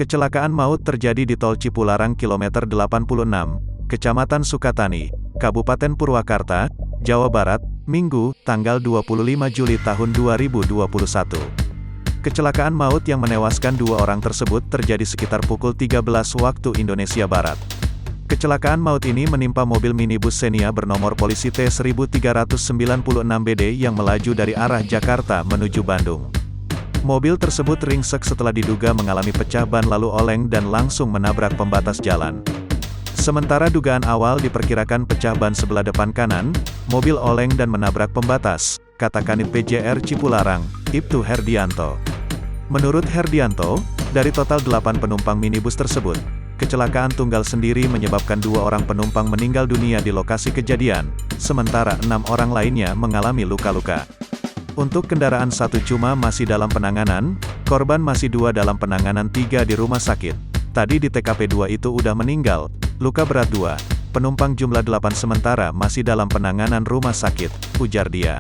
Kecelakaan maut terjadi di Tol Cipularang kilometer 86, Kecamatan Sukatani, Kabupaten Purwakarta, Jawa Barat, Minggu, tanggal 25 Juli tahun 2021. Kecelakaan maut yang menewaskan dua orang tersebut terjadi sekitar pukul 13 waktu Indonesia Barat. Kecelakaan maut ini menimpa mobil minibus Xenia bernomor polisi T1396BD yang melaju dari arah Jakarta menuju Bandung. Mobil tersebut ringsek setelah diduga mengalami pecah ban lalu oleng dan langsung menabrak pembatas jalan. Sementara dugaan awal diperkirakan pecah ban sebelah depan kanan, mobil oleng dan menabrak pembatas, kata Kanit PJR Cipularang, Ibtu Herdianto. Menurut Herdianto, dari total 8 penumpang minibus tersebut, kecelakaan tunggal sendiri menyebabkan 2 orang penumpang meninggal dunia di lokasi kejadian, sementara 6 orang lainnya mengalami luka-luka. Untuk kendaraan 1 cuma masih dalam penanganan, korban masih 2 dalam penanganan 3 di rumah sakit. Tadi di TKP 2 itu udah meninggal, luka berat 2, penumpang jumlah 8 sementara masih dalam penanganan rumah sakit, ujar dia.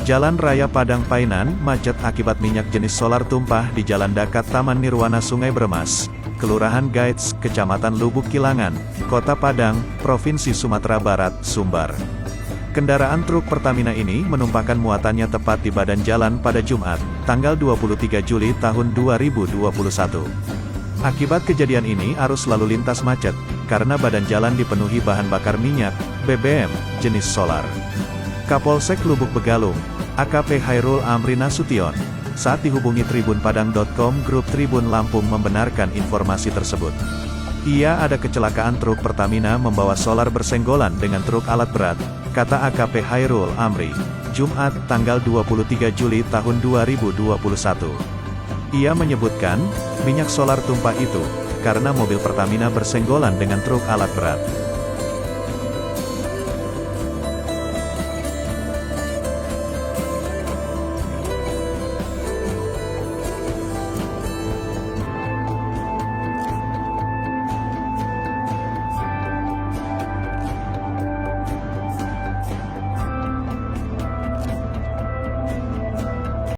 Jalan Raya Padang Painan, macet akibat minyak jenis solar tumpah di Jalan Dekat Taman Nirwana Sungai Bremas, Kelurahan Gaits, Kecamatan Lubuk Kilangan, Kota Padang, Provinsi Sumatera Barat, Sumbar. Kendaraan truk Pertamina ini menumpahkan muatannya tepat di badan jalan pada Jumat, tanggal 23 Juli tahun 2021. Akibat kejadian ini arus lalu lintas macet, karena badan jalan dipenuhi bahan bakar minyak, BBM, jenis solar. Kapolsek Lubuk Begalung, AKP Hairul Amri Nasution, saat dihubungi tribunpadang.com grup Tribun Lampung membenarkan informasi tersebut. Ia ada kecelakaan truk Pertamina membawa solar bersenggolan dengan truk alat berat, kata AKP Hairul Amri, Jumat, tanggal 23 Juli tahun 2021. Ia menyebutkan, minyak solar tumpah itu, karena mobil Pertamina bersenggolan dengan truk alat berat.